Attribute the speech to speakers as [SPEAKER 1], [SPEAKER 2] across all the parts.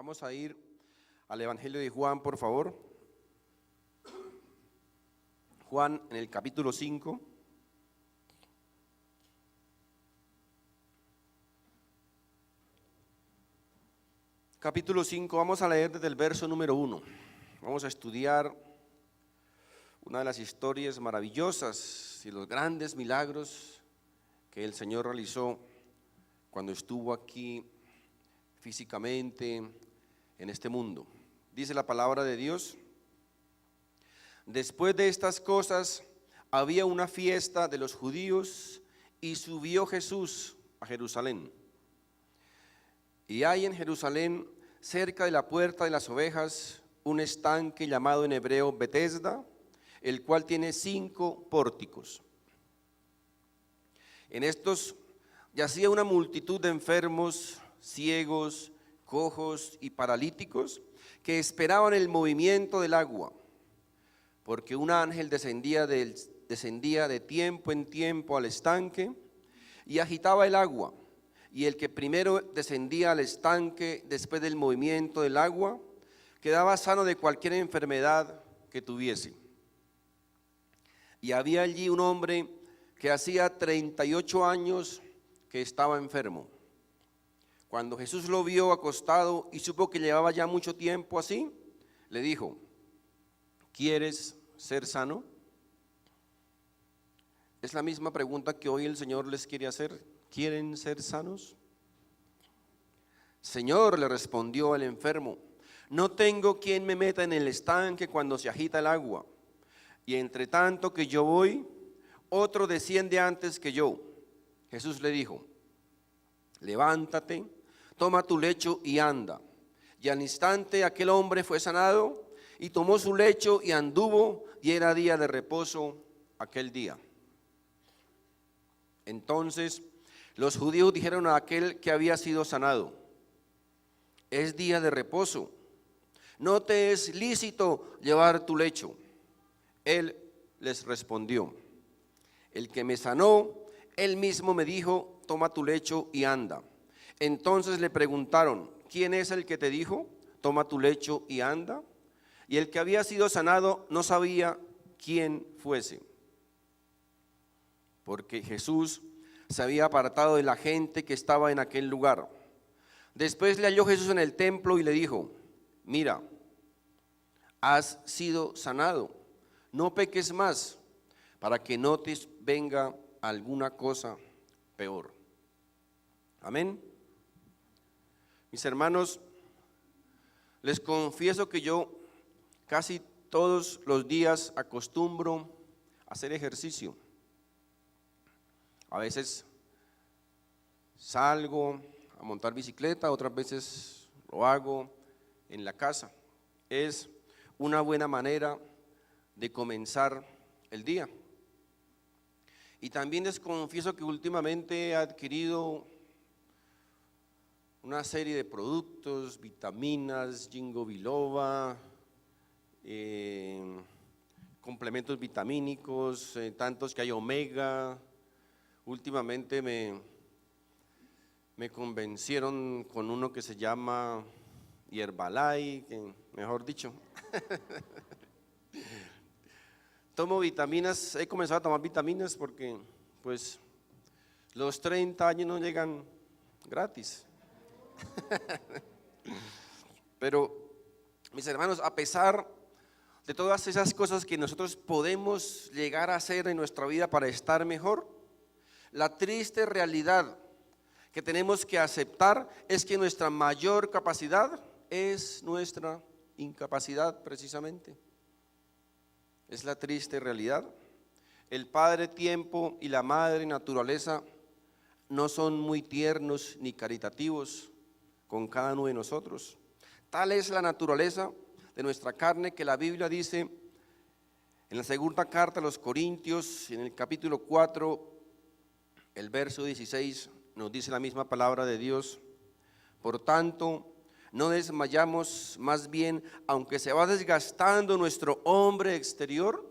[SPEAKER 1] Vamos a ir al Evangelio de Juan, por favor. Juan en el capítulo 5. Capítulo 5, vamos a leer desde el verso número 1. Vamos a estudiar una de las historias maravillosas y los grandes milagros que el Señor realizó cuando estuvo aquí físicamente en este mundo. Dice la palabra de Dios: después de estas cosas había una fiesta de los judíos y subió Jesús a Jerusalén. Y hay en Jerusalén, cerca de la puerta de las ovejas, un estanque llamado en hebreo Betesda, el cual tiene 5 pórticos. En estos yacía una multitud de enfermos, ciegos, cojos y paralíticos, que esperaban el movimiento del agua, porque un ángel descendía de tiempo en tiempo al estanque y agitaba el agua. Y el que primero descendía al estanque después del movimiento del agua, quedaba sano de cualquier enfermedad que tuviese. Y había allí un hombre que hacía 38 años que estaba enfermo. Cuando Jesús lo vio acostado y supo que llevaba ya mucho tiempo así, le dijo: ¿quieres ser sano? Es la misma pregunta que hoy el Señor les quiere hacer. ¿Quieren ser sanos? Señor, le respondió el enfermo, no tengo quien me meta en el estanque cuando se agita el agua, y entre tanto que yo voy, otro desciende antes que yo. Jesús le dijo: levántate, toma tu lecho y anda. Y al instante aquel hombre fue sanado, y tomó su lecho y anduvo, y era día de reposo aquel día. Entonces los judíos dijeron a aquel que había sido sanado: es día de reposo, no te es lícito llevar tu lecho. Él les respondió: el que me sanó, él mismo me dijo, toma tu lecho y anda. Entonces le preguntaron: ¿quién es el que te dijo, toma tu lecho y anda? Y el que había sido sanado no sabía quién fuese, porque Jesús se había apartado de la gente que estaba en aquel lugar. Después le halló Jesús en el templo y le dijo: mira, has sido sanado, no peques más, para que no te venga alguna cosa peor. Amén. Mis hermanos, les confieso que yo casi todos los días acostumbro a hacer ejercicio. A veces salgo a montar bicicleta, otras veces lo hago en la casa. Es una buena manera de comenzar el día. Y también les confieso que últimamente he adquirido una serie de productos, vitaminas, ginkgo biloba, complementos vitamínicos, tantos que hay omega. Últimamente me convencieron con uno que se llama Herbalife, que, mejor dicho. Tomo vitaminas, he comenzado a tomar vitaminas porque pues los 30 años no llegan gratis. Pero mis hermanos, a pesar de todas esas cosas que nosotros podemos llegar a hacer en nuestra vida para estar mejor, la triste realidad que tenemos que aceptar es que nuestra mayor capacidad es nuestra incapacidad, precisamente. Es la triste realidad. El Padre Tiempo y la Madre Naturaleza no son muy tiernos ni caritativos con cada uno de nosotros. Tal es la naturaleza de nuestra carne que la Biblia dice en la segunda carta a los Corintios, en el capítulo 4, el verso 16, nos dice la misma palabra de Dios: por tanto, no desmayamos, más bien, aunque se va desgastando nuestro hombre exterior,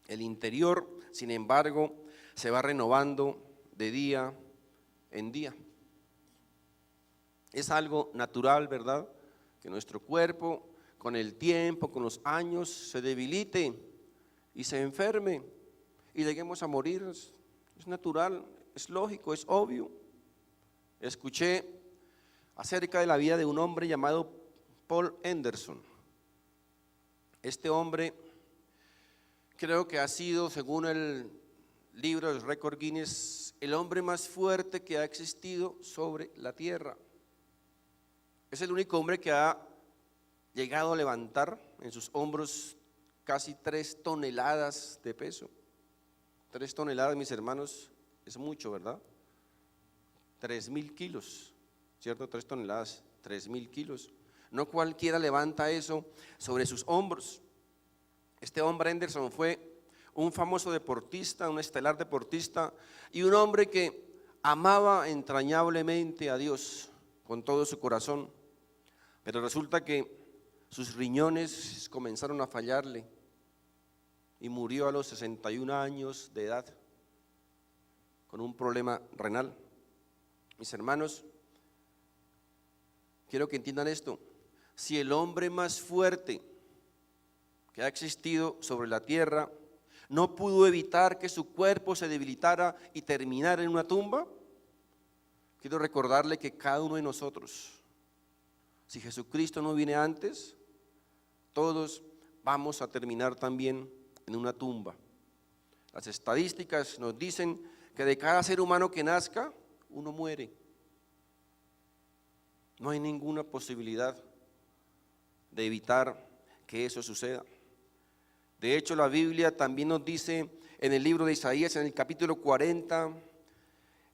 [SPEAKER 1] el interior, sin embargo, se va renovando de día en día. Es algo natural, ¿verdad? que nuestro cuerpo con el tiempo, con los años, se debilite y se enferme y lleguemos a morir. Es natural, es lógico, es obvio. Escuché acerca de la vida de un hombre llamado Paul Henderson. Este hombre creo que ha sido, según el libro del récord Guinness, el hombre más fuerte que ha existido sobre la tierra. Es el único hombre que ha llegado a levantar en sus hombros casi 3 toneladas de peso. 3 toneladas, mis hermanos, es mucho, ¿verdad? 3.000 kilos, ¿cierto? 3 toneladas, 3.000 kilos. No cualquiera levanta eso sobre sus hombros. Este hombre Henderson fue un famoso deportista, un estelar deportista y un hombre que amaba entrañablemente a Dios con todo su corazón. Pero resulta que sus riñones comenzaron a fallarle y murió a los 61 años de edad con un problema renal. Mis hermanos, quiero que entiendan esto. Si el hombre más fuerte que ha existido sobre la tierra no pudo evitar que su cuerpo se debilitara y terminara en una tumba, quiero recordarle que cada uno de nosotros, si Jesucristo no viene antes, todos vamos a terminar también en una tumba. Las estadísticas nos dicen que de cada ser humano que nazca, uno muere. No hay ninguna posibilidad de evitar que eso suceda. De hecho, la Biblia también nos dice en el libro de Isaías, en el capítulo 40,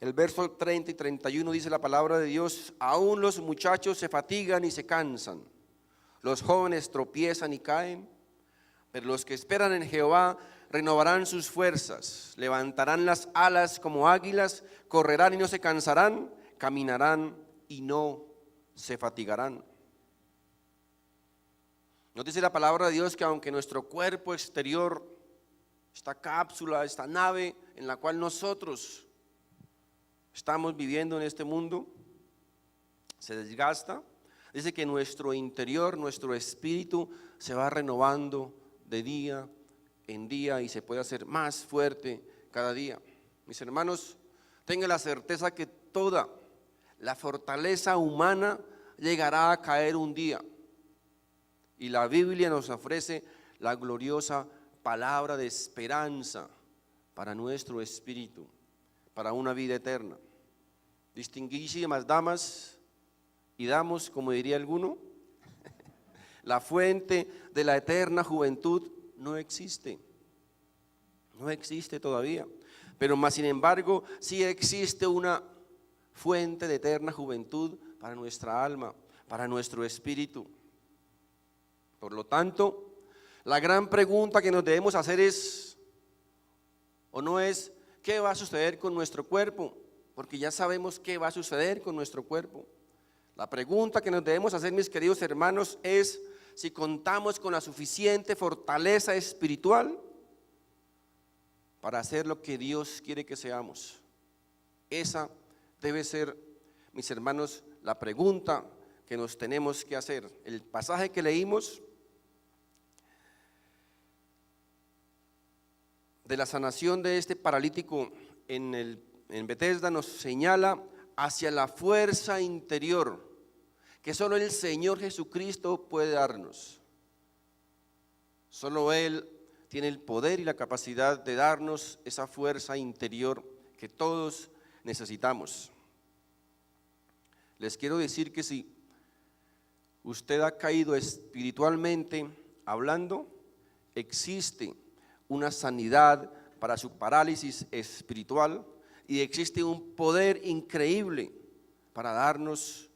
[SPEAKER 1] el verso 30 y 31, dice la palabra de Dios: aún los muchachos se fatigan y se cansan, los jóvenes tropiezan y caen, pero los que esperan en Jehová renovarán sus fuerzas, levantarán las alas como águilas, correrán y no se cansarán, caminarán y no se fatigarán. Nos dice la palabra de Dios que aunque nuestro cuerpo exterior, esta cápsula, esta nave en la cual nosotros estamos viviendo en este mundo, se desgasta, dice que nuestro interior, nuestro espíritu se va renovando de día en día y se puede hacer más fuerte cada día. Mis hermanos, tengan la certeza que toda la fortaleza humana llegará a caer un día. Y la Biblia nos ofrece la gloriosa palabra de esperanza para nuestro espíritu, para una vida eterna. Distinguidísimas damas y damos, como diría alguno, la fuente de la eterna juventud no existe todavía, pero más sin embargo sí existe una fuente de eterna juventud para nuestra alma, para nuestro espíritu. Por lo tanto, la gran pregunta que nos debemos hacer es, o no es, ¿qué va a suceder con nuestro cuerpo? Porque ya sabemos qué va a suceder con nuestro cuerpo. La pregunta que nos debemos hacer, mis queridos hermanos, es si contamos con la suficiente fortaleza espiritual para hacer lo que Dios quiere que seamos. Esa debe ser, mis hermanos, la pregunta que nos tenemos que hacer. El pasaje que leímos de la sanación de este paralítico en Betesda nos señala hacia la fuerza interior que solo el Señor Jesucristo puede darnos. Solo Él tiene el poder y la capacidad de darnos esa fuerza interior que todos necesitamos. Les quiero decir que si usted ha caído espiritualmente hablando, existe una sanidad para su parálisis espiritual y existe un poder increíble para darnos,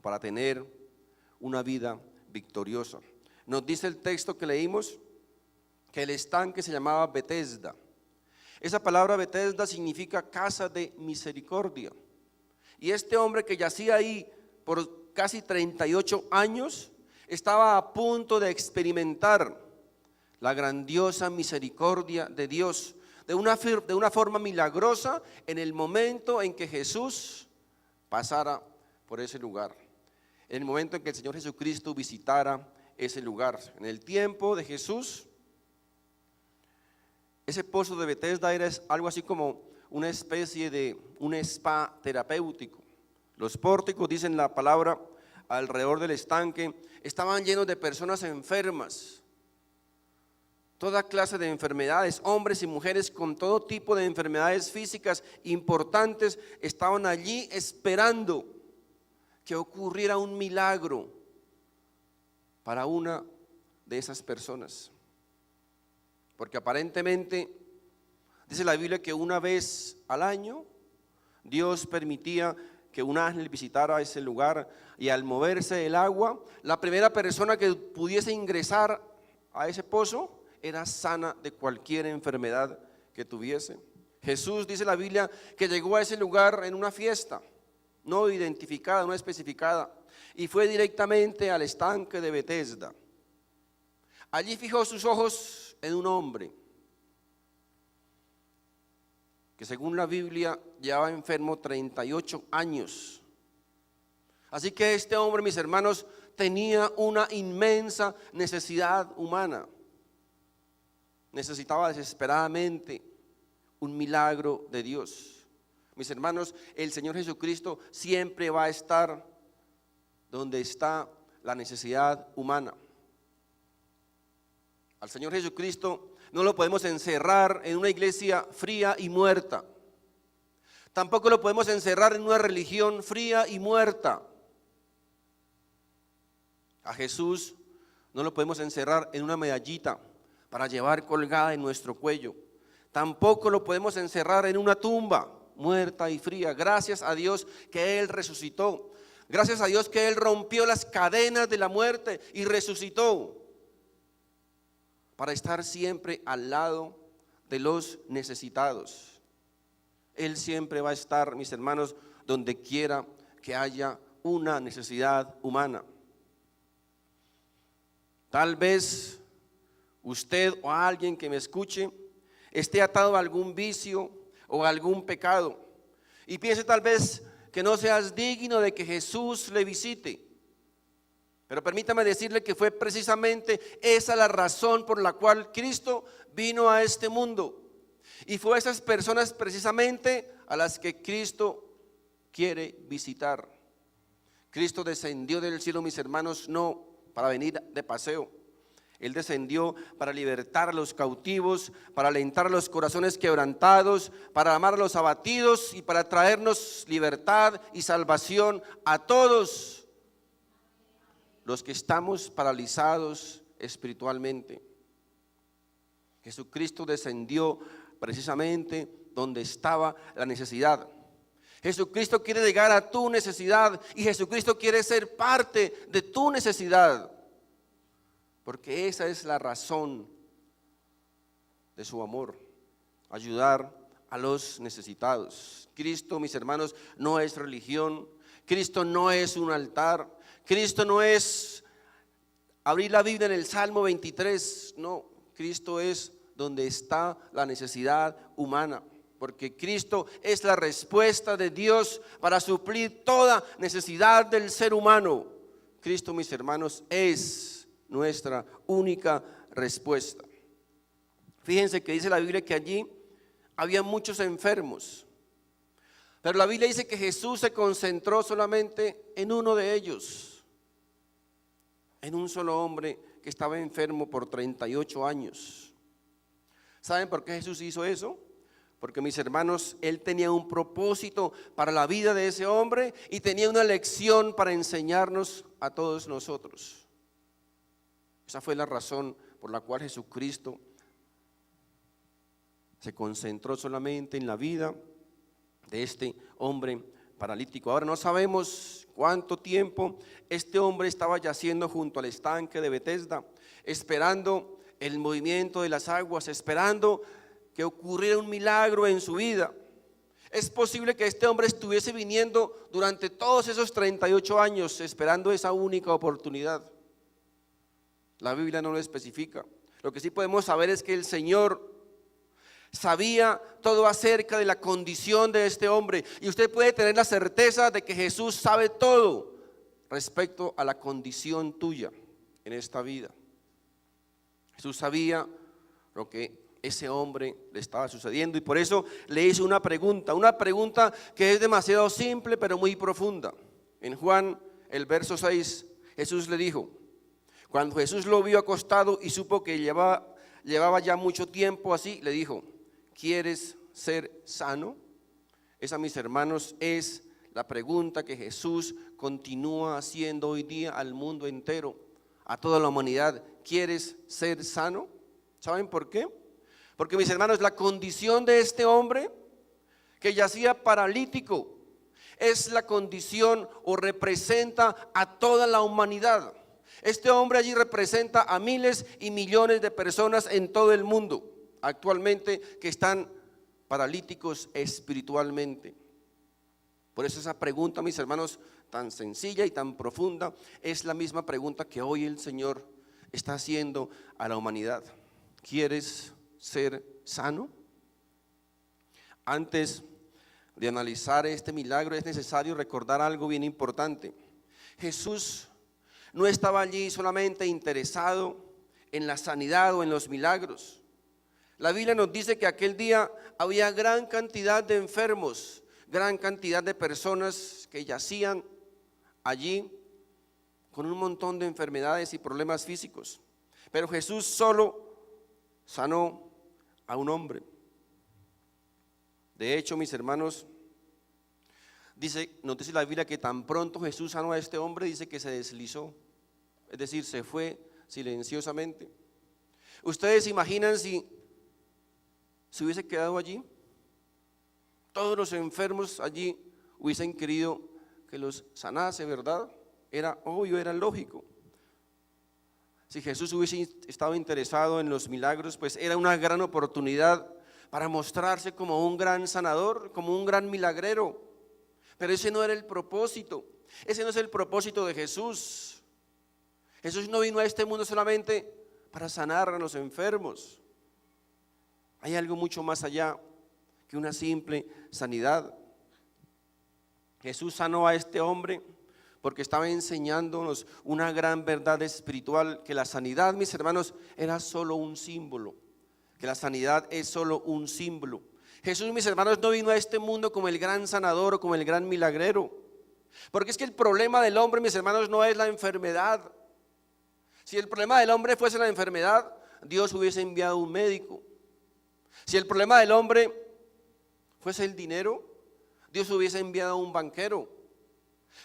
[SPEAKER 1] para tener una vida victoriosa. Nos dice el texto que leímos que el estanque se llamaba Betesda. Esa palabra Betesda significa casa de misericordia. Y este hombre que yacía ahí por casi 38 años estaba a punto de experimentar la grandiosa misericordia de Dios de una forma milagrosa en el momento en que Jesús pasara por ese lugar. en el momento en que el Señor Jesucristo visitara ese lugar. En el tiempo de Jesús, ese pozo de Betesda era algo así como una especie de un spa terapéutico. Los pórticos, dicen la palabra, alrededor del estanque estaban llenos de personas enfermas, toda clase de enfermedades, hombres y mujeres con todo tipo de enfermedades físicas importantes estaban allí esperando que ocurriera un milagro para una de esas personas. Porque aparentemente, dice la Biblia que una vez al año Dios permitía que un ángel visitara ese lugar, y al moverse el agua, la primera persona que pudiese ingresar a ese pozo era sana de cualquier enfermedad que tuviese. Jesús, dice la Biblia, que llegó a ese lugar en una fiesta, no identificada, no especificada, y fue directamente al estanque de Betesda. Allí fijó sus ojos en un hombre que, según la Biblia, llevaba enfermo 38 años. Así que este hombre, mis hermanos, tenía una inmensa necesidad humana. Necesitaba desesperadamente un milagro de Dios. Mis hermanos, el Señor Jesucristo siempre va a estar donde está la necesidad humana. Al Señor Jesucristo no lo podemos encerrar en una iglesia fría y muerta. Tampoco lo podemos encerrar en una religión fría y muerta. A Jesús no lo podemos encerrar en una medallita para llevar colgada en nuestro cuello. Tampoco lo podemos encerrar en una tumba muerta y fría. Gracias a Dios que Él resucitó. Gracias a Dios que Él rompió las cadenas de la muerte y resucitó para estar siempre al lado de los necesitados. Él siempre va a estar, mis hermanos, donde quiera que haya una necesidad humana. Tal vez usted o alguien que me escuche esté atado a algún vicio o a algún pecado y piense tal vez que no seas digno de que Jesús le visite. Pero permítame decirle que fue precisamente esa la razón por la cual Cristo vino a este mundo. Y fue a esas personas precisamente a las que Cristo quiere visitar. Cristo descendió del cielo, mis hermanos, no para venir de paseo. Él descendió para libertar a los cautivos, para alentar a los corazones quebrantados, para amar a los abatidos y para traernos libertad y salvación a todos los que estamos paralizados espiritualmente. Jesucristo descendió precisamente donde estaba la necesidad. Jesucristo quiere llegar a tu necesidad y Jesucristo quiere ser parte de tu necesidad, porque esa es la razón de su amor, ayudar a los necesitados. Cristo, mis hermanos, no es religión. Cristo no es un altar. Cristo no es abrir la Biblia en el Salmo 23. No, Cristo es donde está la necesidad humana, porque Cristo es la respuesta de Dios para suplir toda necesidad del ser humano. Cristo, mis hermanos, es nuestra única respuesta. Fíjense que dice la Biblia que allí había muchos enfermos, pero la Biblia dice que Jesús se concentró solamente en uno de ellos, en un solo hombre que estaba enfermo por 38 años. ¿Saben por qué Jesús hizo eso? Porque, mis hermanos, Él tenía un propósito para la vida de ese hombre y tenía una lección para enseñarnos a todos nosotros. Esa fue la razón por la cual Jesucristo se concentró solamente en la vida de este hombre paralítico. Ahora no sabemos cuánto tiempo este hombre estaba yaciendo junto al estanque de Betesda, esperando el movimiento de las aguas, esperando que ocurriera un milagro en su vida. Es posible que este hombre estuviese viniendo durante todos esos 38 años esperando esa única oportunidad. La Biblia no lo especifica. Lo que sí podemos saber es que el Señor sabía todo acerca de la condición de este hombre, y usted puede tener la certeza de que Jesús sabe todo respecto a la condición tuya en esta vida. Jesús sabía lo que ese hombre le estaba sucediendo y por eso le hizo una pregunta que es demasiado simple pero muy profunda. En Juan, el verso 6, Jesús le dijo, cuando Jesús lo vio acostado y supo que llevaba ya mucho tiempo así, le dijo, ¿quieres ser sano? Esa, mis hermanos, es la pregunta que Jesús continúa haciendo hoy día al mundo entero, a toda la humanidad. ¿Quieres ser sano? ¿Saben por qué? Porque, mis hermanos, la condición de este hombre que yacía paralítico es la condición o representa a toda la humanidad. Este hombre allí representa a miles y millones de personas en todo el mundo actualmente que están paralíticos espiritualmente. Por eso esa pregunta, mis hermanos, tan sencilla y tan profunda, es la misma pregunta que hoy el Señor está haciendo a la humanidad. ¿Quieres ser sano? Antes de analizar este milagro es necesario recordar algo bien importante. Jesús no estaba allí solamente interesado en la sanidad o en los milagros. La Biblia nos dice que aquel día había gran cantidad de enfermos, gran cantidad de personas que yacían allí con un montón de enfermedades y problemas físicos. Pero Jesús solo sanó a un hombre. De hecho, mis hermanos, nos dice la Biblia que tan pronto Jesús sanó a este hombre, dice que se deslizó, es decir, se fue silenciosamente. ¿Ustedes se imaginan si se hubiese quedado allí? Todos los enfermos allí hubiesen querido que los sanase, ¿verdad? Era obvio, era lógico. Si Jesús hubiese estado interesado en los milagros, pues era una gran oportunidad para mostrarse como un gran sanador, como un gran milagrero. Pero ese no era el propósito, ese no es el propósito de Jesús. Jesús no vino a este mundo solamente para sanar a los enfermos. Hay algo mucho más allá que una simple sanidad. Jesús sanó a este hombre porque estaba enseñándonos una gran verdad espiritual, que la sanidad, mis hermanos, era solo un símbolo, que la sanidad es solo un símbolo. Jesús, mis hermanos, no vino a este mundo como el gran sanador o como el gran milagrero, porque es que el problema del hombre, mis hermanos, no es la enfermedad. Si el problema del hombre fuese la enfermedad, Dios hubiese enviado un médico. Si el problema del hombre fuese el dinero, Dios hubiese enviado un banquero.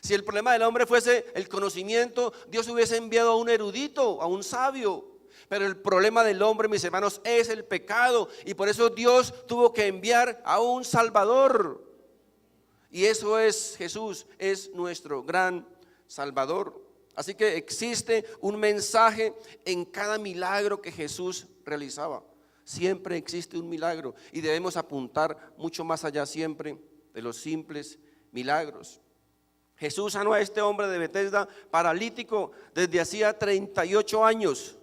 [SPEAKER 1] Si el problema del hombre fuese el conocimiento, Dios hubiese enviado a un erudito, a un sabio. Pero el problema del hombre, mis hermanos, es el pecado, y por eso Dios tuvo que enviar a un Salvador. Y eso es Jesús, es nuestro gran Salvador. Así que existe un mensaje en cada milagro que Jesús realizaba. Siempre existe un milagro y debemos apuntar mucho más allá siempre de los simples milagros. Jesús sanó a este hombre de Betesda paralítico desde hacía 38 años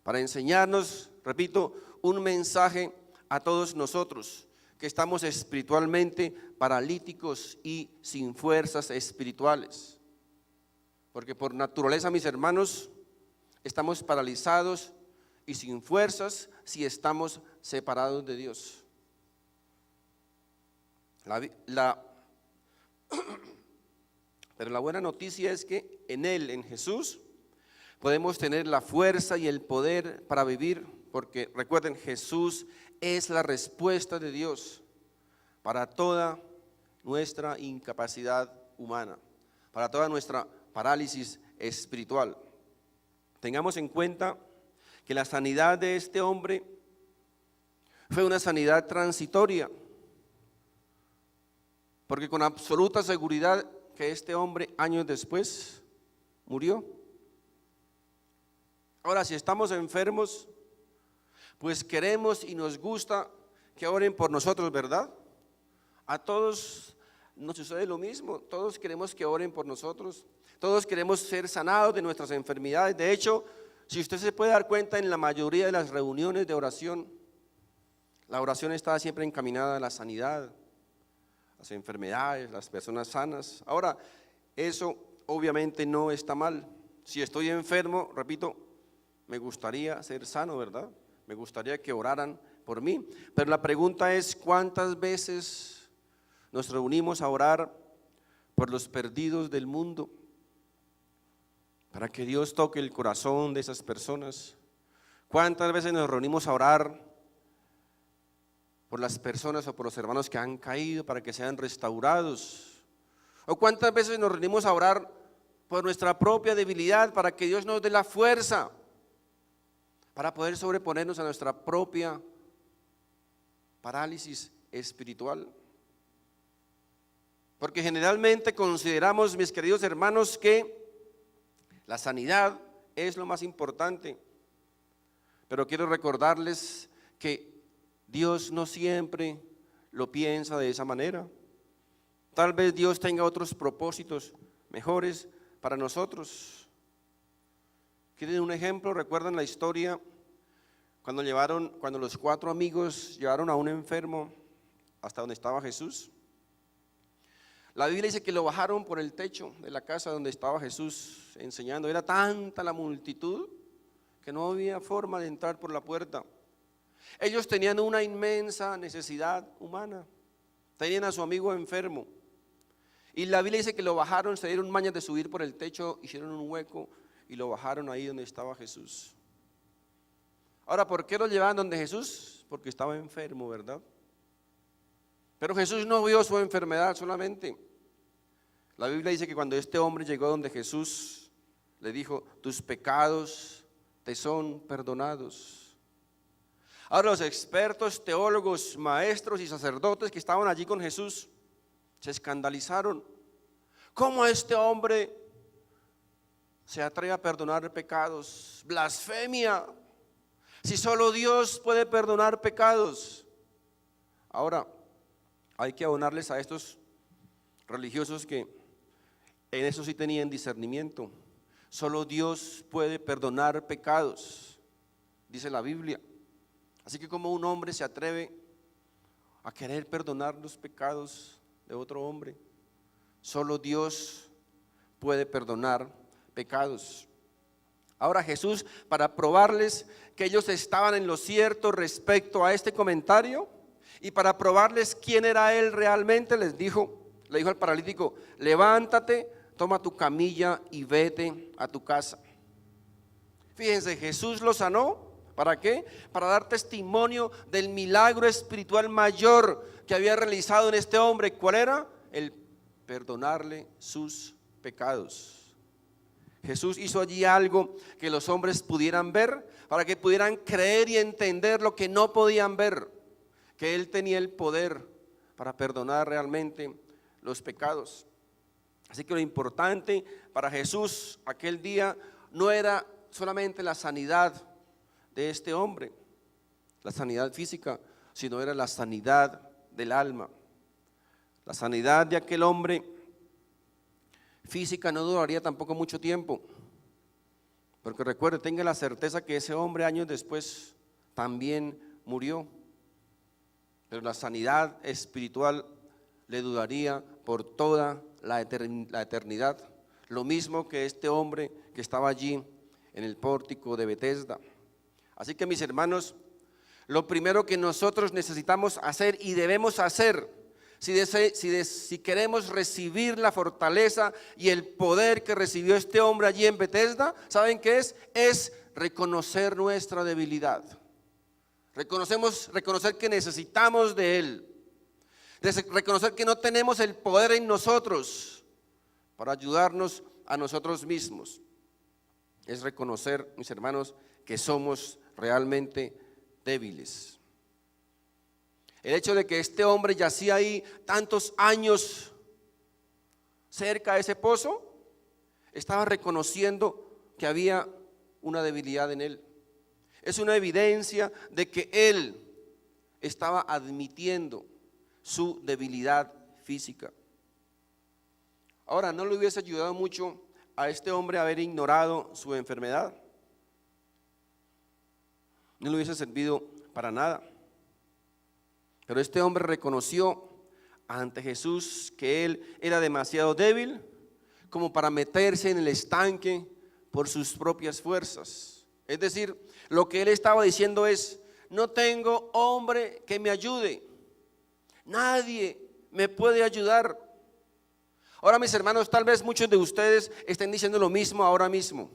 [SPEAKER 1] para enseñarnos, repito, un mensaje a todos nosotros que estamos espiritualmente paralíticos y sin fuerzas espirituales. Porque por naturaleza, mis hermanos, estamos paralizados y sin fuerzas si estamos separados de Dios. Pero la buena noticia es que en Él, en Jesús, podemos tener la fuerza y el poder para vivir, porque recuerden, Jesús es la respuesta de Dios para toda nuestra incapacidad humana, para toda nuestra parálisis espiritual. Tengamos en cuenta que la sanidad de este hombre fue una sanidad transitoria, porque con absoluta seguridad que este hombre años después murió. Ahora, si estamos enfermos, pues queremos y nos gusta que oren por nosotros, ¿verdad? A todos nos sucede lo mismo, todos queremos que oren por nosotros, todos queremos ser sanados de nuestras enfermedades. De hecho, si usted se puede dar cuenta, en la mayoría de las reuniones de oración, la oración está siempre encaminada a la sanidad, las enfermedades, las personas sanas. Ahora, eso obviamente no está mal. Si estoy enfermo, repito, me gustaría ser sano, ¿verdad? Me gustaría que oraran por mí. Pero la pregunta es, ¿cuántas veces nos reunimos a orar por los perdidos del mundo? Para que Dios toque el corazón de esas personas. ¿Cuántas veces nos reunimos a orar por las personas o por los hermanos que han caído para que sean restaurados? ¿O cuántas veces nos reunimos a orar por nuestra propia debilidad para que Dios nos dé la fuerza para poder sobreponernos a nuestra propia parálisis espiritual? Porque generalmente consideramos, mis queridos hermanos, que la sanidad es lo más importante, pero quiero recordarles que Dios no siempre lo piensa de esa manera. Tal vez Dios tenga otros propósitos mejores para nosotros. ¿Quieren un ejemplo? ¿Recuerdan la historia cuando los 4 amigos llevaron a un enfermo hasta donde estaba Jesús? La Biblia dice que lo bajaron por el techo de la casa donde estaba Jesús enseñando. Era tanta la multitud que no había forma de entrar por la puerta. Ellos tenían una inmensa necesidad humana. Tenían a su amigo enfermo. Y la Biblia dice que lo bajaron, se dieron mañas de subir por el techo, hicieron un hueco y lo bajaron ahí donde estaba Jesús. Ahora, ¿por qué lo llevaban donde Jesús? Porque estaba enfermo, ¿verdad? Pero Jesús no vio su enfermedad solamente. La Biblia dice que cuando este hombre llegó donde Jesús, le dijo: tus pecados te son perdonados. Ahora los expertos, teólogos, maestros y sacerdotes que estaban allí con Jesús se escandalizaron. ¿Cómo este hombre se atreve a perdonar pecados? Blasfemia. Si solo Dios puede perdonar pecados. Ahora, hay que abonarles a estos religiosos que en eso sí tenían discernimiento. Solo Dios puede perdonar pecados, dice la Biblia. Así que como un hombre se atreve a querer perdonar los pecados de otro hombre. Solo Dios puede perdonar pecados. Ahora Jesús, para probarles que ellos estaban en lo cierto respecto a este comentario, y para probarles quién era Él realmente, le dijo al paralítico: levántate, toma tu camilla y vete a tu casa. Fíjense, Jesús lo sanó. ¿Para qué? Para dar testimonio del milagro espiritual mayor que había realizado en este hombre. ¿Cuál era? El perdonarle sus pecados. Jesús hizo allí algo que los hombres pudieran ver, para que pudieran creer y entender lo que no podían ver, que Él tenía el poder para perdonar realmente los pecados. Así que lo importante para Jesús aquel día no era solamente la sanidad de este hombre, la sanidad física, sino era la sanidad del alma. La sanidad de aquel hombre física no duraría tampoco mucho tiempo, porque recuerde, tenga la certeza que ese hombre años después también murió. Pero la sanidad espiritual le duraría por toda la eternidad. Lo mismo que este hombre que estaba allí en el pórtico de Betesda. Así que, mis hermanos, lo primero que nosotros necesitamos hacer y debemos hacer, si queremos recibir la fortaleza y el poder que recibió este hombre allí en Betesda, ¿saben qué es? Es reconocer nuestra debilidad. Reconocer que necesitamos de Él, reconocer que no tenemos el poder en nosotros para ayudarnos a nosotros mismos. Es reconocer, mis hermanos, que somos realmente débiles. El hecho de que este hombre yacía ahí tantos años cerca de ese pozo, estaba reconociendo que había una debilidad en él. Es una evidencia de que él estaba admitiendo su debilidad física. Ahora, ¿no le hubiese ayudado mucho a este hombre haber ignorado su enfermedad? No le hubiese servido para nada. Pero este hombre reconoció ante Jesús que él era demasiado débil como para meterse en el estanque por sus propias fuerzas. Es decir, lo que él estaba diciendo es: no tengo hombre que me ayude, nadie me puede ayudar. Ahora, mis hermanos, tal vez muchos de ustedes estén diciendo lo mismo ahora mismo.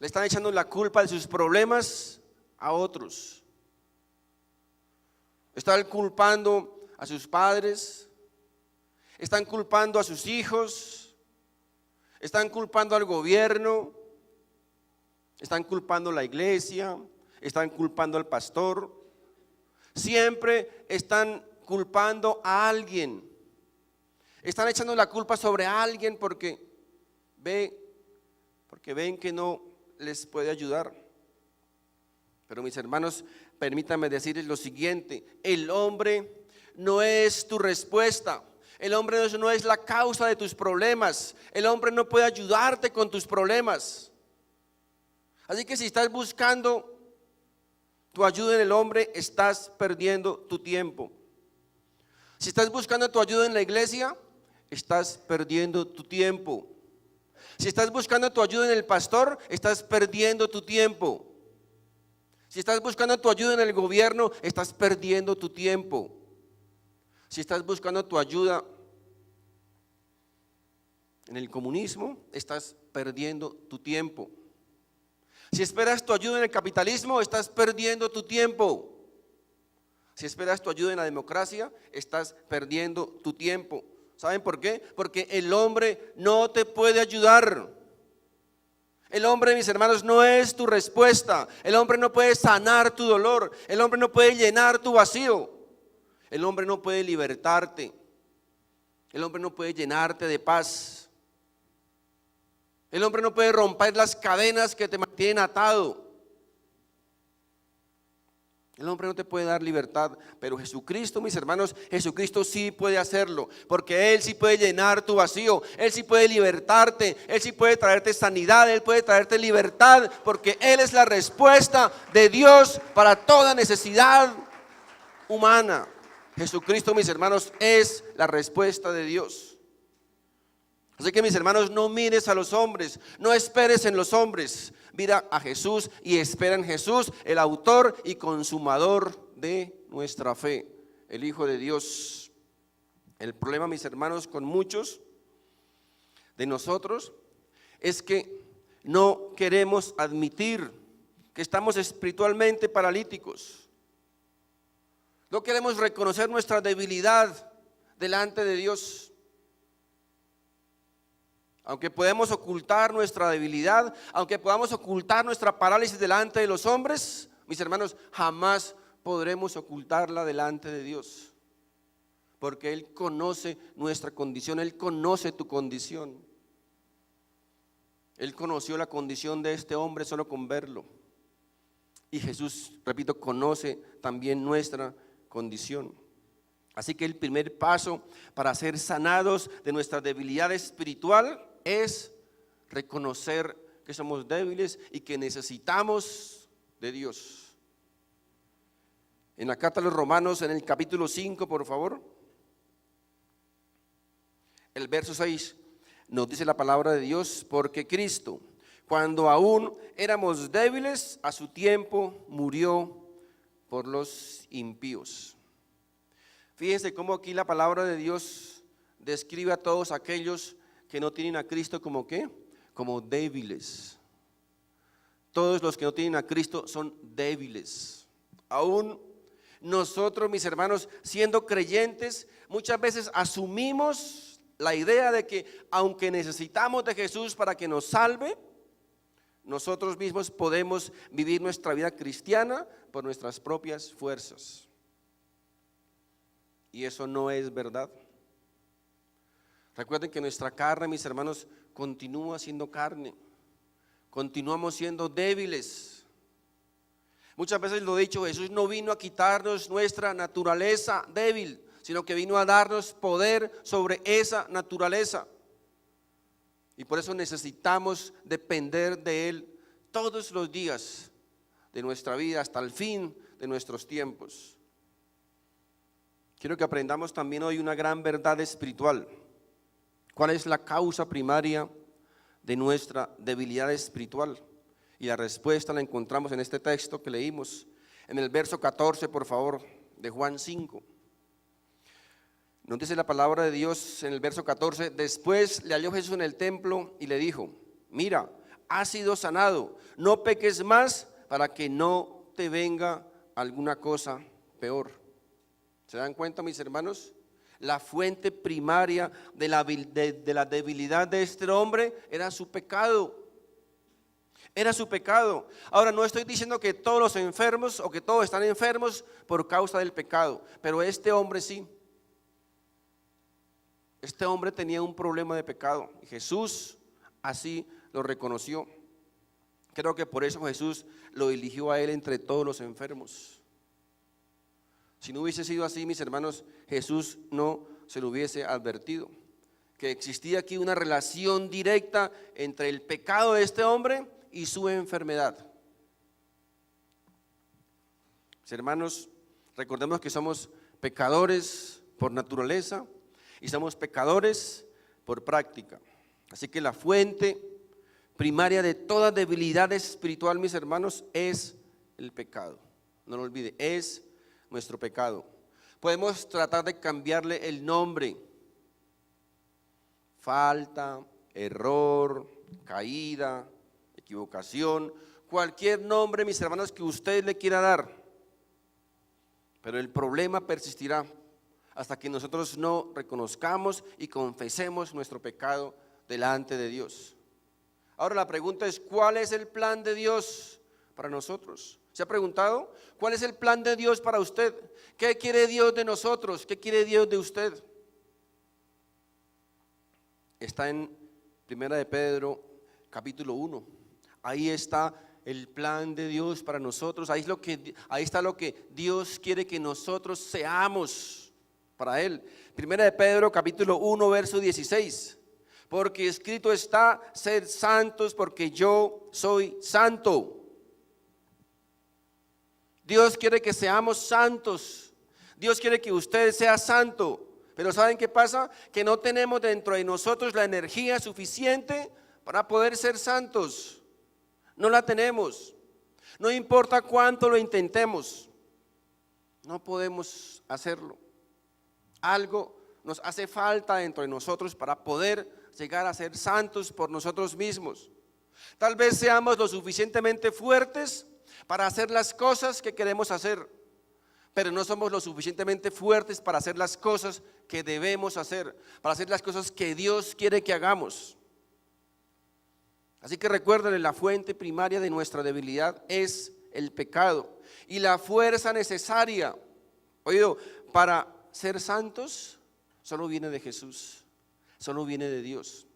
[SPEAKER 1] Le están echando la culpa de sus problemas a otros. Están culpando a sus padres, están culpando a sus hijos, están culpando al gobierno, están culpando a la iglesia, están culpando al pastor. Siempre están culpando a alguien. Están echando la culpa sobre alguien porque ven que no les puede ayudar. Pero mis hermanos, permítanme decirles lo siguiente: el hombre no es tu respuesta. El hombre no es la causa de tus problemas. El hombre no puede ayudarte con tus problemas. Así que si estás buscando tu ayuda en el hombre, estás perdiendo tu tiempo. Si estás buscando tu ayuda en la iglesia, estás perdiendo tu tiempo. Si estás buscando tu ayuda en el pastor, estás perdiendo tu tiempo. Si estás buscando tu ayuda en el gobierno, estás perdiendo tu tiempo. Si estás buscando tu ayuda en el comunismo, estás perdiendo tu tiempo. Si esperas tu ayuda en el capitalismo, estás perdiendo tu tiempo. Si esperas tu ayuda en la democracia, estás perdiendo tu tiempo. ¿Saben por qué? Porque el hombre no te puede ayudar. El hombre, mis hermanos, no es tu respuesta. El hombre no puede sanar tu dolor. El hombre no puede llenar tu vacío. El hombre no puede libertarte. El hombre no puede llenarte de paz. El hombre no puede romper las cadenas que te mantienen atado. El hombre no te puede dar libertad, pero Jesucristo, mis hermanos, Jesucristo sí puede hacerlo, porque Él sí puede llenar tu vacío, Él sí puede libertarte, Él sí puede traerte sanidad, Él puede traerte libertad, porque Él es la respuesta de Dios para toda necesidad humana. Jesucristo, mis hermanos, es la respuesta de Dios. Así que, mis hermanos, no mires a los hombres, no esperes en los hombres. Mira a Jesús y espera en Jesús, el autor y consumador de nuestra fe, el Hijo de Dios. El problema, mis hermanos, con muchos de nosotros es que no queremos admitir que estamos espiritualmente paralíticos. No queremos reconocer nuestra debilidad delante de Dios. Aunque podemos ocultar nuestra debilidad, aunque podamos ocultar nuestra parálisis delante de los hombres, mis hermanos, jamás podremos ocultarla delante de Dios, porque Él conoce nuestra condición, Él conoce tu condición. Él conoció la condición de este hombre solo con verlo. Y Jesús, repito, conoce también nuestra condición. Así que el primer paso para ser sanados de nuestra debilidad espiritual es reconocer que somos débiles y que necesitamos de Dios. En la carta a los Romanos, en el capítulo 5, por favor, el verso 6, nos dice la palabra de Dios: porque Cristo, cuando aún éramos débiles, a su tiempo murió por los impíos. Fíjense cómo aquí la palabra de Dios describe a todos aquellos que no tienen a Cristo como ¿qué? Como débiles. Todos los que no tienen a Cristo son débiles. Aún nosotros, mis hermanos, siendo creyentes, muchas veces asumimos la idea de que aunque necesitamos de Jesús para que nos salve, nosotros mismos podemos vivir nuestra vida cristiana por nuestras propias fuerzas. Y eso no es verdad. Recuerden que nuestra carne, mis hermanos, continúa siendo carne. Continuamos siendo débiles. Muchas veces lo he dicho, Jesús no vino a quitarnos nuestra naturaleza débil, sino que vino a darnos poder sobre esa naturaleza. Y por eso necesitamos depender de Él todos los días de nuestra vida hasta el fin de nuestros tiempos. Quiero que aprendamos también hoy una gran verdad espiritual. ¿Cuál es la causa primaria de nuestra debilidad espiritual? Y la respuesta la encontramos en este texto que leímos, en el verso 14, por favor, de Juan 5. Nos dice la palabra de Dios en el verso 14: después le halló Jesús en el templo y le dijo: mira, has sido sanado, no peques más para que no te venga alguna cosa peor. ¿Se dan cuenta, mis hermanos? La fuente primaria de la debilidad de este hombre era su pecado. Era su pecado. Ahora, no estoy diciendo que todos los enfermos o que todos están enfermos por causa del pecado, pero este hombre sí. Este hombre tenía un problema de pecado y Jesús así lo reconoció. Creo que por eso Jesús lo eligió a él entre todos los enfermos. Si no hubiese sido así, mis hermanos, Jesús no se lo hubiese advertido, que existía aquí una relación directa entre el pecado de este hombre y su enfermedad. Mis hermanos, recordemos que somos pecadores por naturaleza y somos pecadores por práctica. Así que la fuente primaria de toda debilidad espiritual, mis hermanos, es el pecado. No lo olvide, es nuestro pecado. Podemos tratar de cambiarle el nombre: falta, error, caída, equivocación, cualquier nombre, mis hermanos, que usted le quiera dar, pero el problema persistirá hasta que nosotros no reconozcamos y confesemos nuestro pecado delante de Dios. Ahora la pregunta es: ¿cuál es el plan de Dios para nosotros? ¿Se ha preguntado? ¿Cuál es el plan de Dios para usted? ¿Qué quiere Dios de nosotros? ¿Qué quiere Dios de usted? Está en 1 de Pedro capítulo 1. Ahí está el plan de Dios para nosotros. Ahí está lo que Dios quiere que nosotros seamos para Él. 1 de Pedro capítulo 1 verso 16. Porque escrito está: sed santos porque yo soy santo. Dios quiere que seamos santos. Dios quiere que usted sea santo. Pero ¿saben qué pasa? Que no tenemos dentro de nosotros la energía suficiente para poder ser santos. No la tenemos. No importa cuánto lo intentemos, no podemos hacerlo. Algo nos hace falta dentro de nosotros para poder llegar a ser santos por nosotros mismos. Tal vez seamos lo suficientemente fuertes para hacer las cosas que queremos hacer, pero no somos lo suficientemente fuertes para hacer las cosas que debemos hacer, para hacer las cosas que Dios quiere que hagamos. Así que recuerden, la fuente primaria de nuestra debilidad es el pecado, y la fuerza necesaria, para ser santos solo viene de Jesús, solo viene de Dios.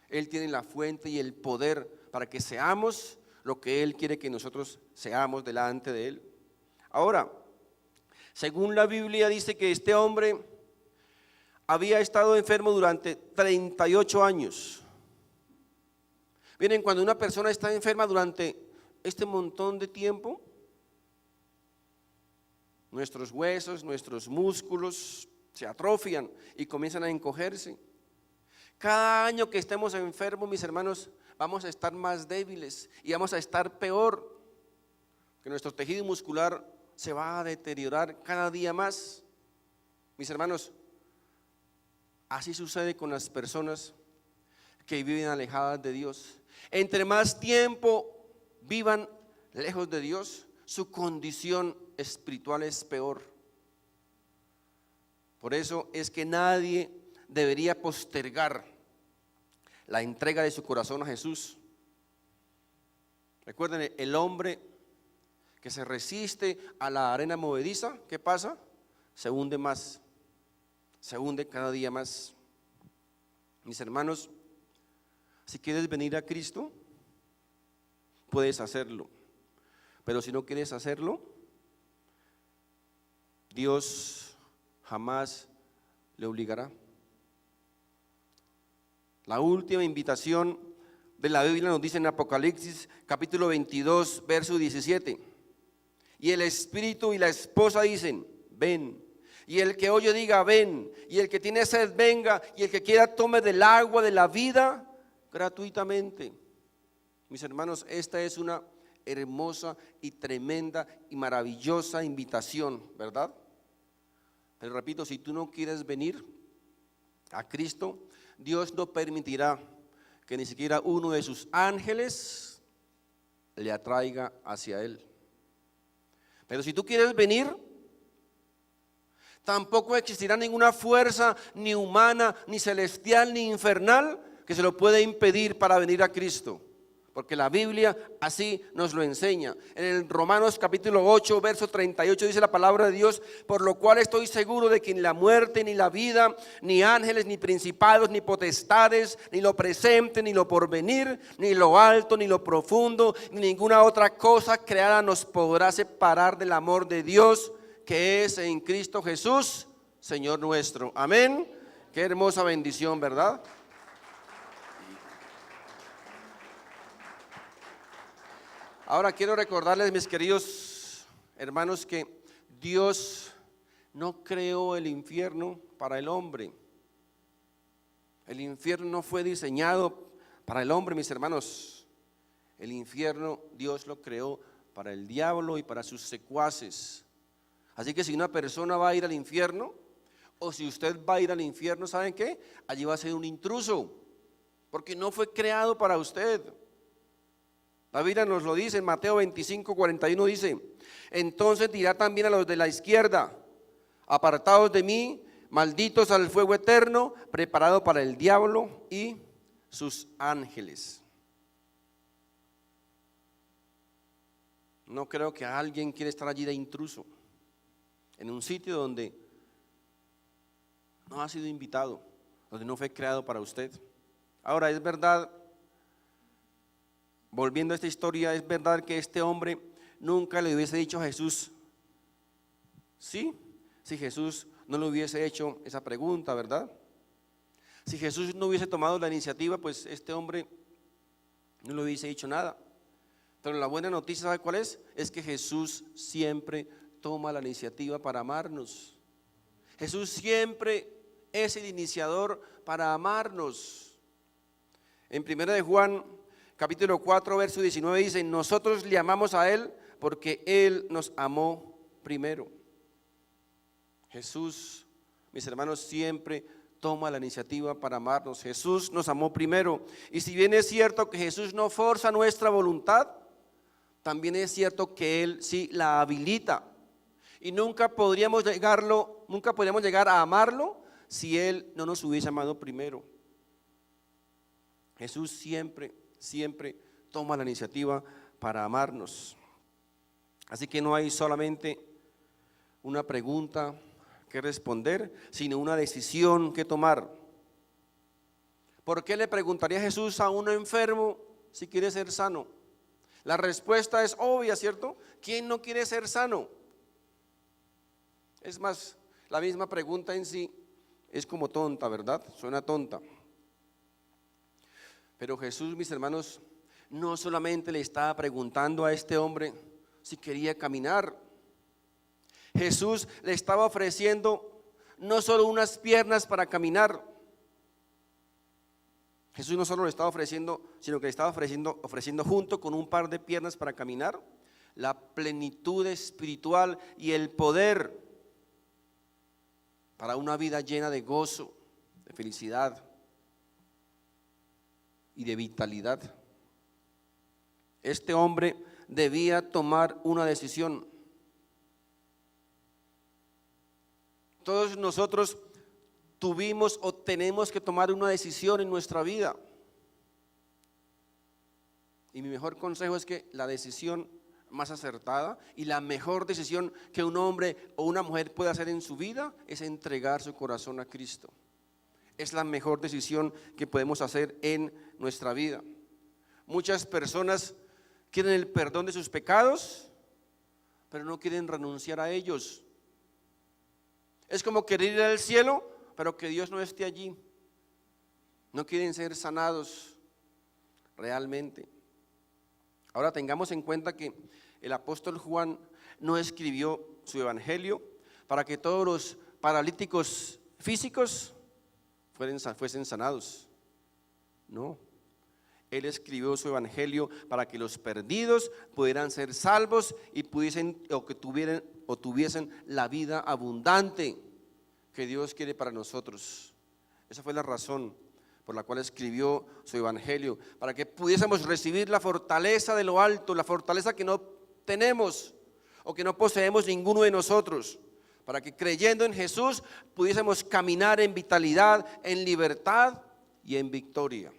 [SPEAKER 1] Él tiene la fuente y el poder para que seamos lo que Él quiere que nosotros seamos delante de Él. Ahora, según la Biblia dice que este hombre había estado enfermo durante 38 años. Miren, cuando una persona está enferma durante este montón de tiempo, nuestros huesos, nuestros músculos se atrofian y comienzan a encogerse. Cada año que estemos enfermos, mis hermanos, vamos a estar más débiles y vamos a estar peor, que nuestro tejido muscular se va a deteriorar cada día más. Mis hermanos, así sucede con las personas que viven alejadas de Dios. Entre más tiempo vivan lejos de Dios, su condición espiritual es peor. Por eso es que nadie debería postergar la entrega de su corazón a Jesús. Recuerden, el hombre que se resiste a la arena movediza, ¿qué pasa? Se hunde más, se hunde cada día más. Mis hermanos, si quieres venir a Cristo, puedes hacerlo, pero si no quieres hacerlo, Dios jamás le obligará. La última invitación de la Biblia nos dice en Apocalipsis capítulo 22 verso 17: y el espíritu y la esposa dicen: ven. Y el que oye diga ven, y el que tiene sed venga, y el que quiera tome del agua de la vida gratuitamente. Mis hermanos, esta es una hermosa y tremenda y maravillosa invitación, ¿verdad? Pero repito, si tú no quieres venir a Cristo, Dios no permitirá que ni siquiera uno de sus ángeles le atraiga hacia Él. Pero si tú quieres venir, tampoco existirá ninguna fuerza, ni humana, ni celestial, ni infernal, que se lo pueda impedir para venir a Cristo. Porque la Biblia así nos lo enseña. En el Romanos capítulo 8, verso 38 dice la palabra de Dios: por lo cual estoy seguro de que ni la muerte, ni la vida, ni ángeles, ni principados, ni potestades, ni lo presente, ni lo porvenir, ni lo alto, ni lo profundo, ni ninguna otra cosa creada nos podrá separar del amor de Dios que es en Cristo Jesús, Señor nuestro. Amén. Qué hermosa bendición, ¿verdad? Ahora quiero recordarles, mis queridos hermanos, que Dios no creó el infierno para el hombre. El infierno no fue diseñado para el hombre, mis hermanos. El infierno Dios lo creó para el diablo y para sus secuaces. Así que si una persona va a ir al infierno, o si usted va a ir al infierno, ¿saben qué? Allí va a ser un intruso, porque no fue creado para usted. La Biblia nos lo dice en Mateo 25:41, dice: entonces dirá también a los de la izquierda: apartados de mí, malditos al fuego eterno, preparado para el diablo y sus ángeles. No creo que alguien quiera estar allí de intruso, en un sitio donde no ha sido invitado, donde no fue creado para usted. Ahora, es verdad, volviendo a esta historia, es verdad que este hombre nunca le hubiese dicho a Jesús, sí, si Jesús no le hubiese hecho esa pregunta, ¿verdad? Si Jesús no hubiese tomado la iniciativa, pues este hombre no le hubiese dicho nada. Pero la buena noticia, ¿sabe cuál es? Es que Jesús siempre toma la iniciativa para amarnos. Jesús siempre es el iniciador para amarnos. En 1 de Juan capítulo 4, verso 19 dice: nosotros le amamos a Él porque Él nos amó primero. Jesús, mis hermanos, siempre toma la iniciativa para amarnos. Jesús nos amó primero. Y si bien es cierto que Jesús no forza nuestra voluntad, también es cierto que Él sí la habilita. Y nunca podríamos llegar a amarlo si Él no nos hubiese amado primero. Jesús siempre toma la iniciativa para amarnos. Así que no hay solamente una pregunta que responder, sino una decisión que tomar. ¿Por qué le preguntaría Jesús a un enfermo si quiere ser sano? La respuesta es obvia, ¿cierto? ¿Quién no quiere ser sano? Es más, la misma pregunta en sí es como tonta, ¿verdad? Suena tonta. Pero Jesús, mis hermanos, no solamente le estaba preguntando a este hombre si quería caminar. Jesús le estaba ofreciendo no solo unas piernas para caminar. Jesús no solo le estaba ofreciendo, sino que le estaba ofreciendo junto con un par de piernas para caminar, la plenitud espiritual y el poder para una vida llena de gozo, de felicidad y de vitalidad. Este hombre debía tomar una decisión. Todos nosotros tuvimos o tenemos que tomar una decisión en nuestra vida. Y mi mejor consejo es que la decisión más acertada y la mejor decisión que un hombre o una mujer puede hacer en su vida es entregar su corazón a Cristo. Es la mejor decisión que podemos hacer en nuestra vida. Muchas personas quieren el perdón de sus pecados, pero no quieren renunciar a ellos. Es como querer ir al cielo, pero que Dios no esté allí. No quieren ser sanados realmente. Ahora tengamos en cuenta que el apóstol Juan no escribió su evangelio para que todos los paralíticos físicos fuesen sanados. No. Él escribió su evangelio para que los perdidos pudieran ser salvos y pudiesen tuviesen la vida abundante que Dios quiere para nosotros. Esa fue la razón por la cual escribió su evangelio, para que pudiésemos recibir la fortaleza de lo alto, la fortaleza que no tenemos o que no poseemos ninguno de nosotros, para que creyendo en Jesús pudiésemos caminar en vitalidad, en libertad y en victoria.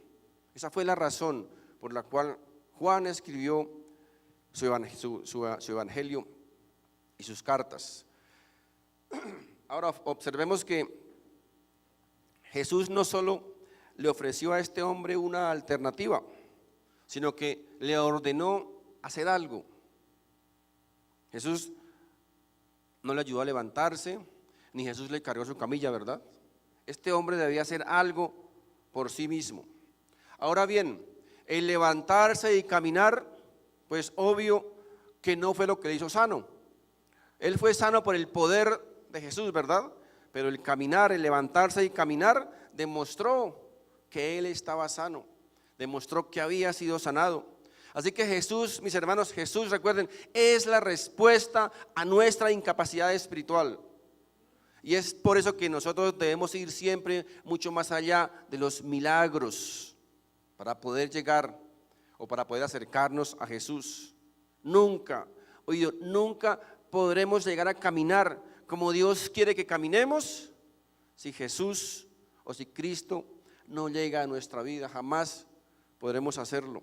[SPEAKER 1] Esa fue la razón por la cual Juan escribió su evangelio y sus cartas. Ahora observemos que Jesús no solo le ofreció a este hombre una alternativa, sino que le ordenó hacer algo. Jesús no le ayudó a levantarse, ni Jesús le cargó su camilla, ¿verdad? Este hombre debía hacer algo por sí mismo. Ahora bien, el levantarse y caminar, pues obvio que no fue lo que le hizo sano. Él fue sano por el poder de Jesús, ¿verdad? Pero el caminar, el levantarse y caminar demostró que él estaba sano, demostró que había sido sanado. Así que Jesús, mis hermanos, Jesús, recuerden, es la respuesta a nuestra incapacidad espiritual. Y es por eso que nosotros debemos ir siempre mucho más allá de los milagros para poder llegar o para poder acercarnos a Jesús. Nunca podremos llegar a caminar como Dios quiere que caminemos si Jesús o si Cristo no llega a nuestra vida. Jamás podremos hacerlo.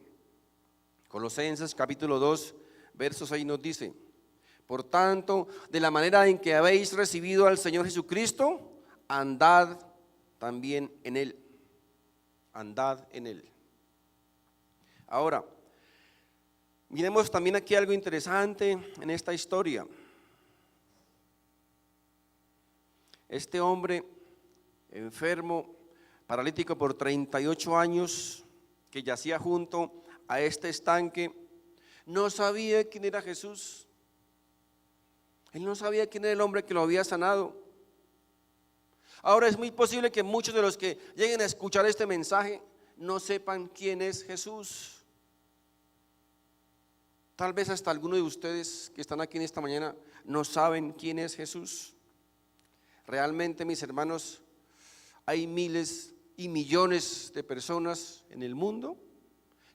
[SPEAKER 1] Colosenses capítulo 2 verso 6 nos dice: por tanto, de la manera en que habéis recibido al Señor Jesucristo, andad también en Él. Andad en Él. Ahora, miremos también aquí algo interesante en esta historia. Este hombre enfermo, paralítico por 38 años, que yacía junto a este estanque, no sabía quién era Jesús. Él no sabía quién era el hombre que lo había sanado. Ahora es muy posible que muchos de los que lleguen a escuchar este mensaje no sepan quién es Jesús. Tal vez hasta algunos de ustedes que están aquí en esta mañana no saben quién es Jesús. Realmente, mis hermanos, hay miles y millones de personas en el mundo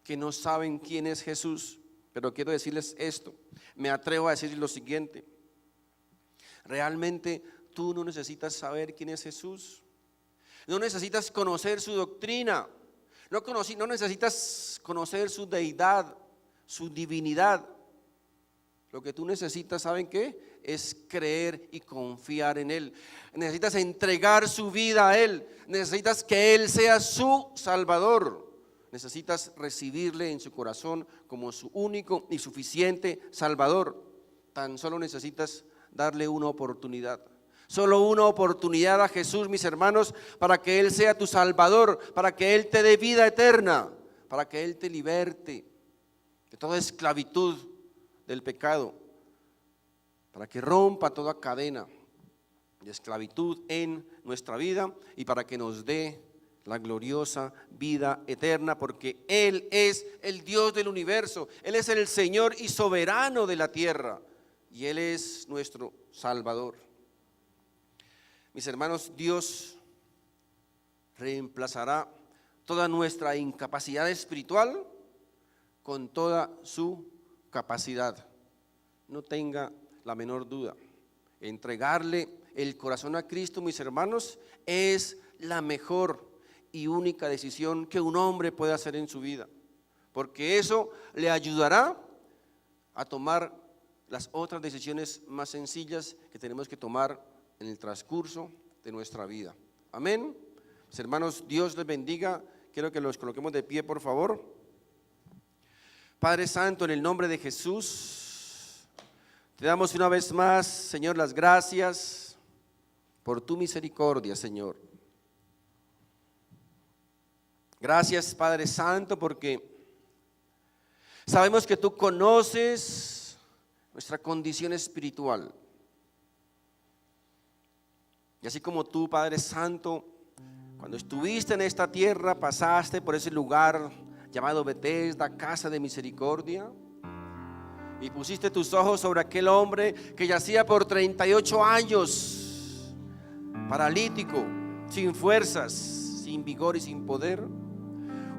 [SPEAKER 1] que no saben quién es Jesús. Pero quiero decirles esto, me atrevo a decirles lo siguiente: realmente tú no necesitas saber quién es Jesús, no necesitas conocer su doctrina, no necesitas conocer su deidad, su divinidad. Lo que tú necesitas, ¿saben qué? Es creer y confiar en Él. Necesitas entregar su vida a Él, necesitas que Él sea su Salvador, necesitas recibirle en su corazón como su único y suficiente Salvador. Tan solo necesitas darle una oportunidad, solo una oportunidad a Jesús, mis hermanos, para que Él sea tu Salvador, para que Él te dé vida eterna, para que Él te liberte de toda esclavitud del pecado, para que rompa toda cadena de esclavitud en nuestra vida y para que nos dé la gloriosa vida eterna, porque Él es el Dios del universo, Él es el Señor y soberano de la tierra y Él es nuestro Salvador. Mis hermanos, Dios reemplazará toda nuestra incapacidad espiritual con toda su capacidad. No tenga la menor duda. Entregarle el corazón a Cristo, mis hermanos, es la mejor y única decisión que un hombre puede hacer en su vida, porque eso le ayudará a tomar las otras decisiones más sencillas que tenemos que tomar en el transcurso de nuestra vida. Amén. Mis hermanos, Dios les bendiga. Quiero que los coloquemos de pie, por favor. Padre Santo, en el nombre de Jesús, te damos una vez más, Señor, las gracias por tu misericordia, Señor. Gracias, Padre Santo, porque sabemos que tú conoces nuestra condición espiritual. Y así como tú, Padre Santo, cuando estuviste en esta tierra, pasaste por ese lugar llamado Betesda, casa de misericordia, y pusiste tus ojos sobre aquel hombre que yacía por 38 años, paralítico, sin fuerzas, sin vigor y sin poder.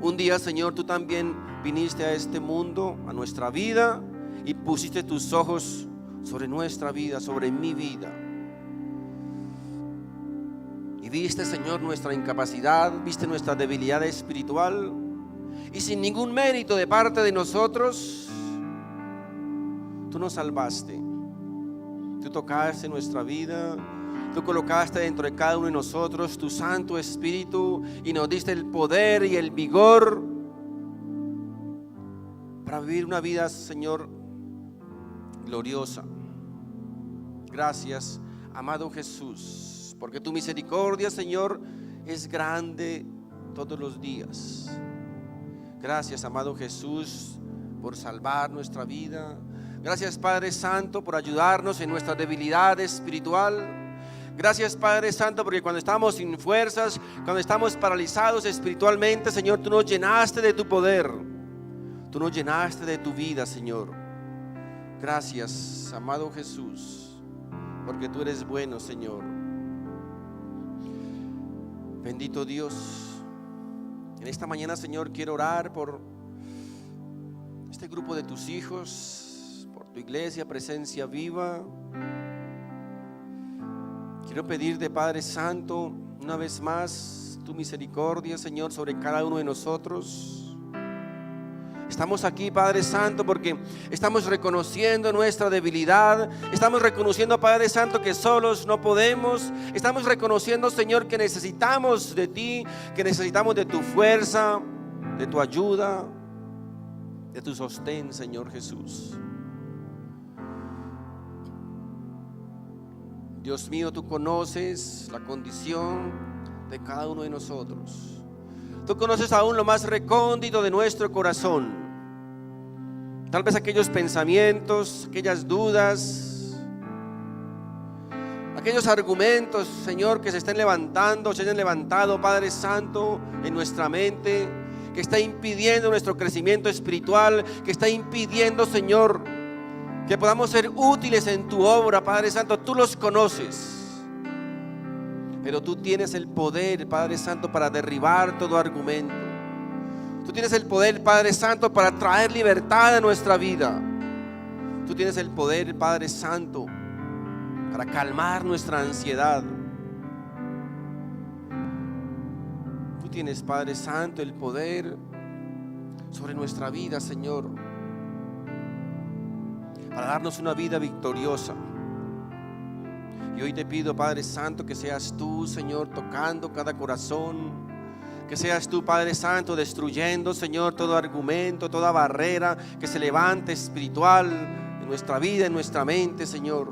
[SPEAKER 1] Un día, Señor, tú también viniste a este mundo, a nuestra vida, y pusiste tus ojos sobre nuestra vida, sobre mi vida. Y viste, Señor, nuestra incapacidad, viste nuestra debilidad espiritual, y sin ningún mérito de parte de nosotros, tú nos salvaste. Tú tocaste nuestra vida, tú colocaste dentro de cada uno de nosotros tu Santo Espíritu y nos diste el poder y el vigor para vivir una vida, Señor, gloriosa. Gracias, amado Jesús, porque tu misericordia, Señor, es grande todos los días. Gracias, amado Jesús, por salvar nuestra vida. Gracias, Padre Santo, por ayudarnos en nuestra debilidad espiritual. Gracias, Padre Santo, porque cuando estamos sin fuerzas, cuando estamos paralizados espiritualmente, Señor, tú nos llenaste de tu poder. Tú nos llenaste de tu vida, Señor. Gracias, amado Jesús, porque tú eres bueno, Señor. Bendito Dios. En esta mañana, Señor, quiero orar por este grupo de tus hijos, por tu iglesia, Presencia Viva. Quiero pedirte, Padre Santo, una vez más tu misericordia, Señor, sobre cada uno de nosotros. Estamos aquí, Padre Santo, porque estamos reconociendo nuestra debilidad. Estamos reconociendo, Padre Santo, que solos no podemos. Estamos reconociendo, Señor, que necesitamos de ti, que necesitamos de tu fuerza, de tu ayuda, de tu sostén, Señor Jesús. Dios mío, tú conoces la condición de cada uno de nosotros. Tú conoces aún lo más recóndito de nuestro corazón. Tal vez aquellos pensamientos, aquellas dudas, aquellos argumentos, Señor, que se estén levantando, se hayan levantado, Padre Santo, en nuestra mente, que está impidiendo nuestro crecimiento espiritual, que está impidiendo, Señor, que podamos ser útiles en tu obra, Padre Santo. Tú los conoces, pero tú tienes el poder, Padre Santo, para derribar todo argumento. Tú tienes el poder, Padre Santo, para traer libertad a nuestra vida. Tú tienes el poder, Padre Santo, para calmar nuestra ansiedad. Tú tienes, Padre Santo, el poder sobre nuestra vida, Señor, para darnos una vida victoriosa. Y hoy te pido, Padre Santo, que seas tú, Señor, tocando cada corazón. Que seas tú, Padre Santo, destruyendo, Señor, todo argumento, toda barrera que se levante espiritual en nuestra vida, en nuestra mente, Señor.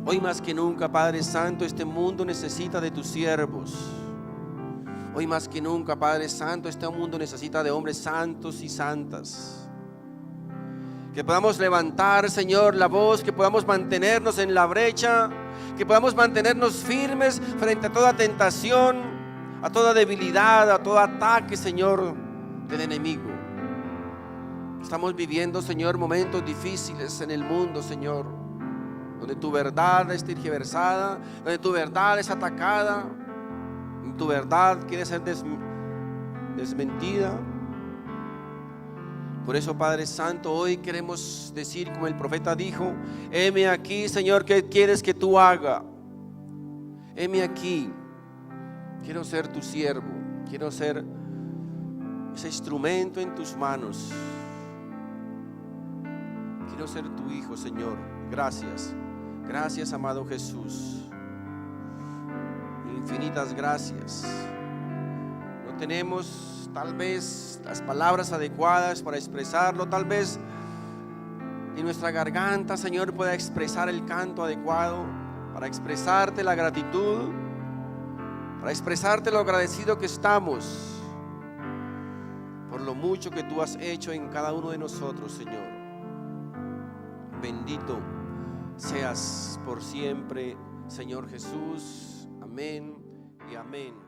[SPEAKER 1] Hoy más que nunca, Padre Santo, este mundo necesita de tus siervos. Hoy más que nunca, Padre Santo, este mundo necesita de hombres santos y santas. Que podamos levantar, Señor, la voz, que podamos mantenernos en la brecha, que podamos mantenernos firmes frente a toda tentación, a toda debilidad, a todo ataque, Señor, del enemigo. Estamos viviendo, Señor, momentos difíciles en el mundo, Señor, donde tu verdad es tergiversada, donde tu verdad es atacada, donde tu verdad quiere ser desmentida. Por eso, Padre Santo, hoy queremos decir como el profeta dijo: heme aquí, Señor, ¿qué quieres que tú haga? Heme aquí, quiero ser tu siervo, quiero ser ese instrumento en tus manos. Quiero ser tu hijo, Señor. Gracias, gracias, amado Jesús. Infinitas gracias. No tenemos tal vez las palabras adecuadas para expresarlo, tal vez en nuestra garganta, Señor, pueda expresar el canto adecuado para expresarte la gratitud, para expresarte lo agradecido que estamos por lo mucho que tú has hecho en cada uno de nosotros, Señor. Bendito seas por siempre, Señor Jesús. Amén y amén.